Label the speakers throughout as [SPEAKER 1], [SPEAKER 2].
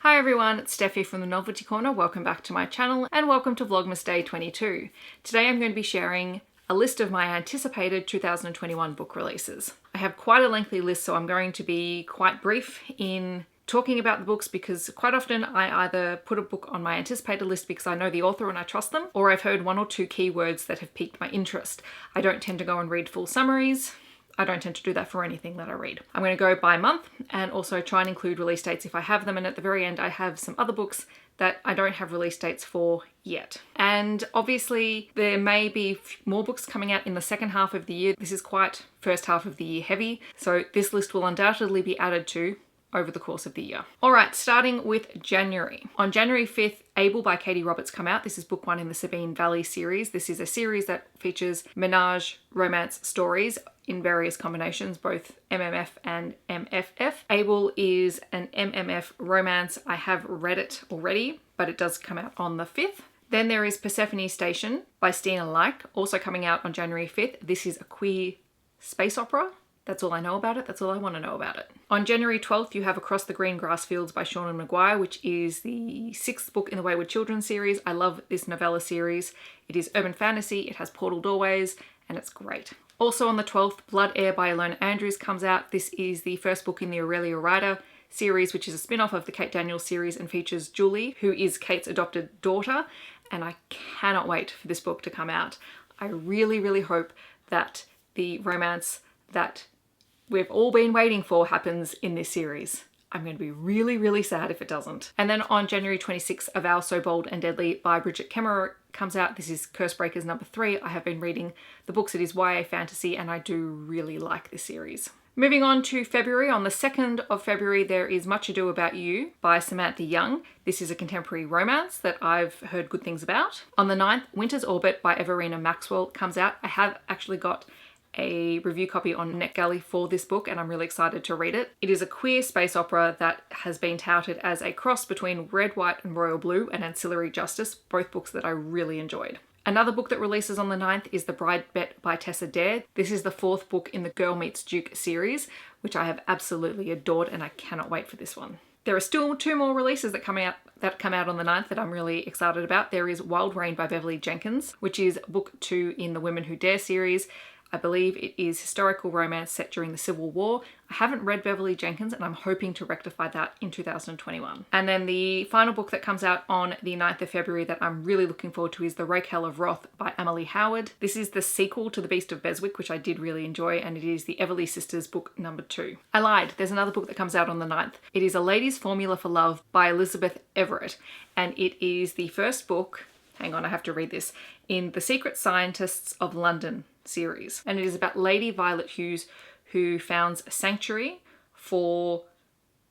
[SPEAKER 1] Hi everyone, it's Steffi from the Novelty Corner. Welcome back to my channel and welcome to Vlogmas Day 22. Today I'm going to be sharing a list of my anticipated 2021 book releases. I have quite a lengthy list, so I'm going to be quite brief in talking about the books because quite often I either put a book on my anticipated list because I know the author and I trust them, or I've heard one or two keywords that have piqued my interest. I don't tend to go and read full summaries. I don't tend to do that for anything that I read. I'm going to go by month and also try and include release dates if I have them, and at the very end I have some other books that I don't have release dates for yet. And obviously there may be more books coming out in the second half of the year. This is quite first half of the year heavy, so this list will undoubtedly be added to over the course of the year. Alright, starting with January. On January 5th, Abel by Katie Roberts come out. This is book one in the Sabine Valley series. This is a series that features menage romance stories in various combinations, both MMF and MFF. Abel is an MMF romance. I have read it already, but it does come out on the 5th. Then there is Persephone Station by STINA LEICHT, also coming out on January 5th. This is a queer space opera. That's all I know about it. That's all I want to know about it. On January 12th, you have Across the Green Grass Fields by SEANAN, which is the 6th book in the Wayward children's series. I love this novella series. It is urban fantasy, it has portal doorways, and it's great. Also on the 12th, Blood Heir by ILONA ANDREWS comes out. This is the first book in the Aurelia Ryder series, which is a spin-off of the Kate Daniels series and features Julie, who is Kate's adopted daughter, and I cannot wait for this book to come out. I really, really hope that the romance that we've all been waiting for happens in this series. I'm going to be really, really sad if it doesn't. And then on January 26th, A Vow So Bold and Deadly by BRIGID KEMMERER comes out. This is Cursebreakers number 3. I have been reading the books. It is YA fantasy and I do really like this series. Moving on to February, on the 2nd of February, there is Much Ado About You by Samantha Young. This is a contemporary romance that I've heard good things about. On the 9th, Winter's Orbit by EVERINA MAXWELL comes out. I have actually got a review copy on NetGalley for this book and I'm really excited to read it. It is a queer space opera that has been touted as a cross between Red, White and Royal Blue and Ancillary Justice, both books that I really enjoyed. Another book that releases on the 9th is The Bride Bet by Tessa Dare. This is the 4th book in the Girl Meets Duke series, which I have absolutely adored and I cannot wait for this one. There are still 2 more releases that come out on the 9th that I'm really excited about. There is Wild Rain by Beverly Jenkins, which is book 2 in the Women Who Dare series. I believe it is historical romance set during the Civil War. I haven't read Beverly Jenkins and I'm hoping to rectify that in 2021. And then the final book that comes out on the 9th of February that I'm really looking forward to is The Raquel of Wrath by Emily Howard. This is the sequel to The Beast of Beswick, which I did really enjoy, and it is the Everly Sisters book number 2. I lied, there's another book that comes out on the 9th. It is A Lady's Formula for Love by Elizabeth Everett, and it is the first book, hang on I have to read this, in the Secret Scientists of London series, and it is about Lady Violet Hughes, who founds a sanctuary for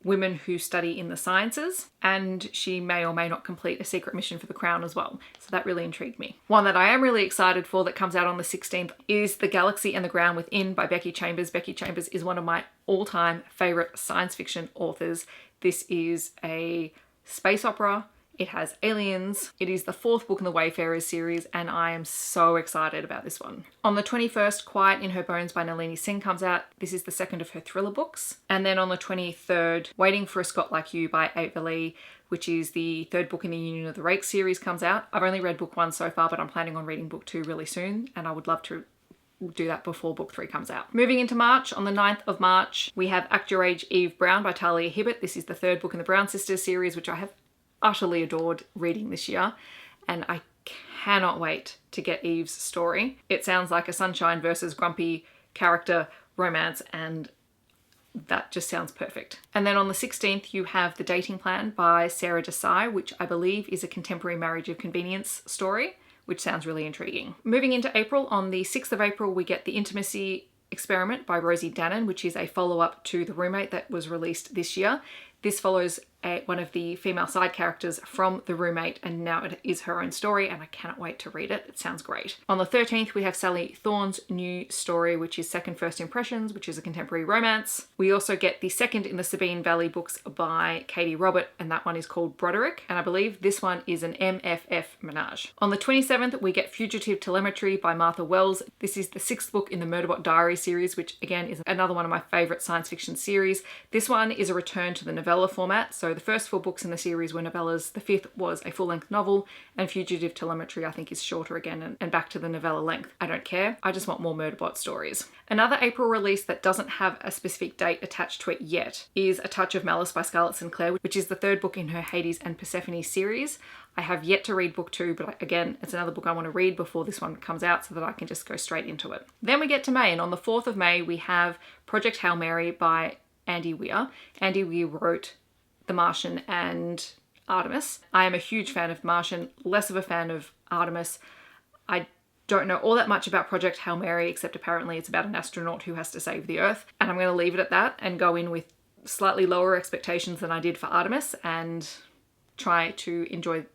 [SPEAKER 1] women who study in the sciences, and she may or may not complete a secret mission for the Crown as well. So that really intrigued me. One that I am really excited for that comes out on the 16th is The Galaxy and the Ground Within by Becky Chambers. Becky Chambers is one of my all-time favorite science fiction authors. This is a space opera. It has aliens. It is the 4th book in the Wayfarers series and I am so excited about this one. On the 21st, Quiet in Her Bones by Nalini Singh comes out. This is the 2nd of her thriller books. And then on the 23rd, Waiting for a Scot Like You by Abel, which is the 3rd book in the Union of the Rake series, comes out. I've only read book 1 so far, but I'm planning on reading book 2 really soon and I would love to do that before book 3 comes out. Moving into March, on the 9th of March, we have Act Your Age Eve Brown by Talia Hibbert. This is the 3rd book in the Brown Sisters series, which I have utterly adored reading this year and I cannot wait to get Eve's story. It sounds like a sunshine versus grumpy character romance and that just sounds perfect. And then on the 16th you have The Dating Plan by Sarah Desai, which I believe is a contemporary marriage of convenience story, which sounds really intriguing. Moving into April, on the 6th of April we get The Intimacy Experiment by Rosie Dannon, which is a follow-up to The Roommate that was released this year. This follows one of the female side characters from The Roommate and now it is her own story and I cannot wait to read it. It sounds great. On the 13th we have Sally Thorne's new story, which is Second First Impressions, which is a contemporary romance. We also get the 2nd in the Sabine Valley books by Katie Robert and that one is called Broderick and I believe this one is an MFF Menage. On the 27th we get Fugitive Telemetry by Martha Wells. This is the 6th book in the Murderbot Diary series, which again is another one of my favourite science fiction series. This one is a return to the novella novella format. So the first 4 books in the series were novellas, the 5th was a full-length novel, and Fugitive Telemetry I think is shorter again and back to the novella length. I don't care, I just want more Murderbot stories. Another April release that doesn't have a specific date attached to it yet is A Touch of Malice by Scarlett Sinclair, which is the 3rd book in her Hades and Persephone series. I have yet to read book 2, but again, it's another book I want to read before this one comes out so that I can just go straight into it. Then we get to May, and on the 4th of May we have Project Hail Mary by Andy Weir. Andy Weir wrote The Martian and Artemis. I am a huge fan of Martian, less of a fan of Artemis. I don't know all that much about Project Hail Mary, except apparently it's about an astronaut who has to save the Earth. And I'm going to leave it at that and go in with slightly lower expectations than I did for Artemis and try to enjoy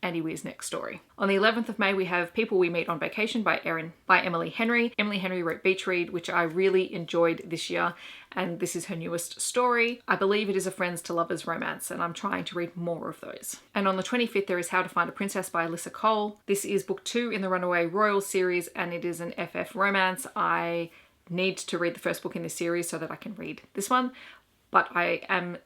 [SPEAKER 1] Andy Weir's next story. On the 11th of May we have People We Meet on Vacation by Emily Henry. Emily Henry wrote Beach Read, which I really enjoyed this year, and this is her newest story. I believe it is a friends to lovers romance, and I'm trying to read more of those. And on the 25th there is How to Find a Princess by Alyssa Cole. This is book 2 in the Runaway Royals series, and it is an FF romance. I need to read the first book in this series so that I can read this one, but I am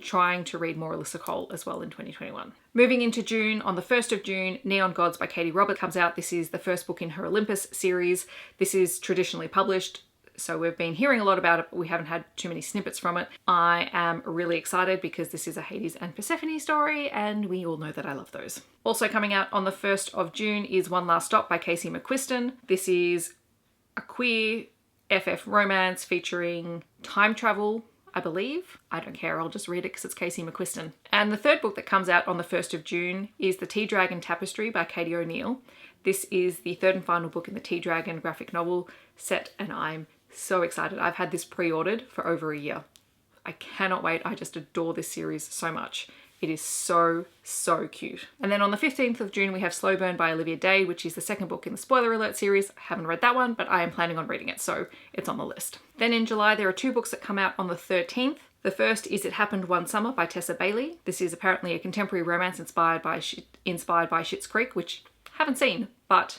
[SPEAKER 1] trying to read more Alyssa Cole as well in 2021. Moving into June, on the 1st of June, Neon Gods by Katie Roberts comes out. This is the first book in her Olympus series. This is traditionally published, so we've been hearing a lot about it, but we haven't had too many snippets from it. I am really excited because this is a Hades and Persephone story, and we all know that I love those. Also coming out on the 1st of June is One Last Stop by Casey McQuiston. This is a queer FF romance featuring time travel, I believe. I don't care, I'll just read it because it's Casey McQuiston. And the 3rd book that comes out on the 1st of June is The Tea Dragon Tapestry by Katie O'Neill. This is the 3rd and final book in the Tea Dragon graphic novel set, and I'm so excited. I've had this pre-ordered for over a year. I cannot wait. I just adore this series so much. It is so, so cute. And then on the 15th of June, we have Slow Burn by Olivia Day, which is the 2nd book in the Spoiler Alert series. I haven't read that one, but I am planning on reading it, so it's on the list. Then in July, there are 2 books that come out on the 13th. The first is It Happened One Summer by Tessa Bailey. This is apparently a contemporary romance inspired by Schitt's Creek, which I haven't seen, but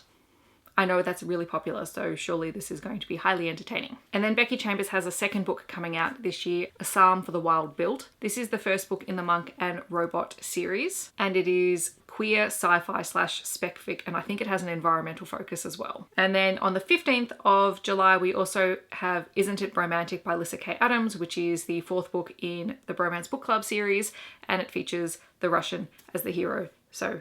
[SPEAKER 1] I know that's really popular, so surely this is going to be highly entertaining. And then Becky Chambers has a 2nd book coming out this year, A Psalm for the Wild Built. This is the 1st book in the Monk and Robot series, and it is queer sci-fi / spec fic, and I think it has an environmental focus as well. And then on the 15th of July, we also have Isn't It Romantic by Lyssa Kay Adams, which is the 4th book in the Bromance Book Club series, and it features the Russian as the hero. So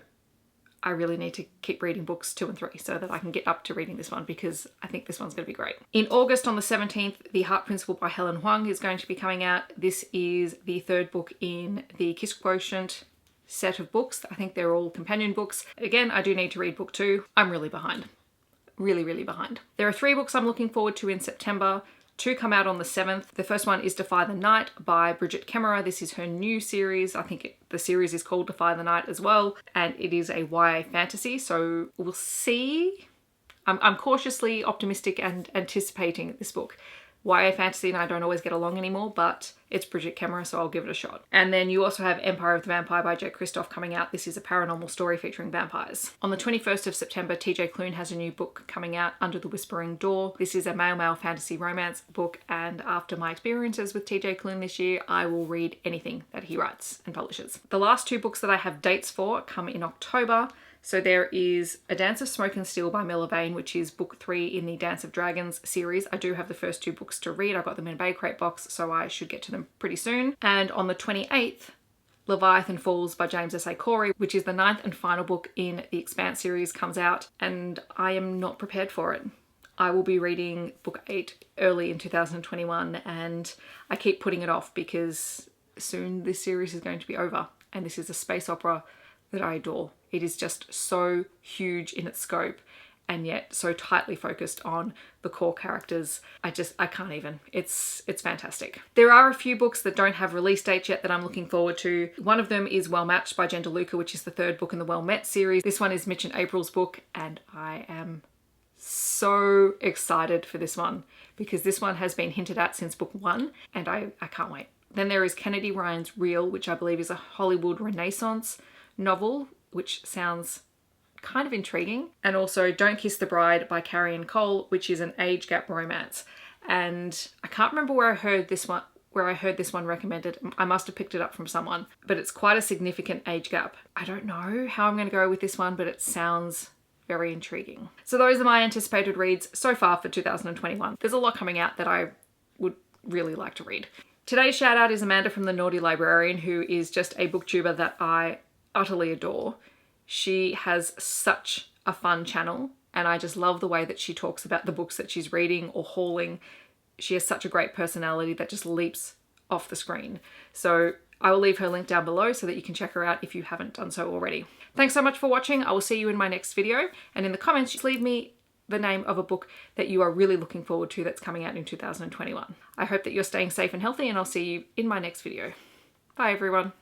[SPEAKER 1] I really need to keep reading books 2 and 3 so that I can get up to reading this one, because I think this one's going to be great. In August on the 17th, The Heart Principle by Helen Huang is going to be coming out. This is the 3rd book in the Kiss Quotient set of books. I think they're all companion books. Again, I do need to read book 2. I'm really behind. Really, really behind. There are 3 books I'm looking forward to in September. 2 come out on the 7th. The first one is Defy the Night by BRIGID KEMMERER. This is her new series. I think the series is called Defy the Night as well, and it is a YA fantasy, so we'll see. I'm cautiously optimistic and anticipating this book. YA fantasy and I don't always get along anymore, but it's BRIGID KEMMERER, so I'll give it a shot. And then you also have Empire of the Vampire by Jake Kristoff coming out. This is a paranormal story featuring vampires. On the 21st of September, TJ Klune has a new book coming out, Under the Whispering Door. This is a male fantasy romance book, and after my experiences with TJ Klune this year, I will read anything that he writes and publishes. The last 2 books that I have dates for come in October. So there is A Dance of Smoke and Steel by Miller Vane, which is book 3 in the Dance of Dragons series. I do have the first 2 books to read. I got them in a Bay Crate box, so I should get to them pretty soon. And on the 28th, Leviathan Falls by James S.A. Corey, which is the 9th and final book in the Expanse series, comes out, and I am not prepared for it. I will be reading book 8 early in 2021, and I keep putting it off because soon this series is going to be over, and this is a space opera that I adore. It is just so huge in its scope and yet so tightly focused on the core characters. I can't even. It's fantastic. There are a few books that don't have release dates yet that I'm looking forward to. One of them is Well Matched by Jen DeLuca, which is the 3rd book in the Well Met series. This one is Mitch and April's book, and I am so excited for this one because this one has been hinted at since book 1, and I can't wait. Then there is Kennedy Ryan's Real, which I believe is a Hollywood Renaissance novel, which sounds kind of intriguing. And also Don't Kiss the Bride by Carrie Ann Cole, which is an age gap romance. And I can't remember where I heard this one, where I heard this one recommended. I must have picked it up from someone, but it's quite a significant age gap. I don't know how I'm going to go with this one, but it sounds very intriguing. So those are my anticipated reads so far for 2021. There's a lot coming out that I would really like to read. Today's shout out is Amanda from The Naughty Librarian, who is just a booktuber that I utterly adore. She has such a fun channel, and I just love the way that she talks about the books that she's reading or hauling. She has such a great personality that just leaps off the screen. So I will leave her link down below so that you can check her out if you haven't done so already. Thanks so much for watching. I will see you in my next video. And in the comments, just leave me the name of a book that you are really looking forward to that's coming out in 2021. I hope that you're staying safe and healthy, and I'll see you in my next video. Bye everyone.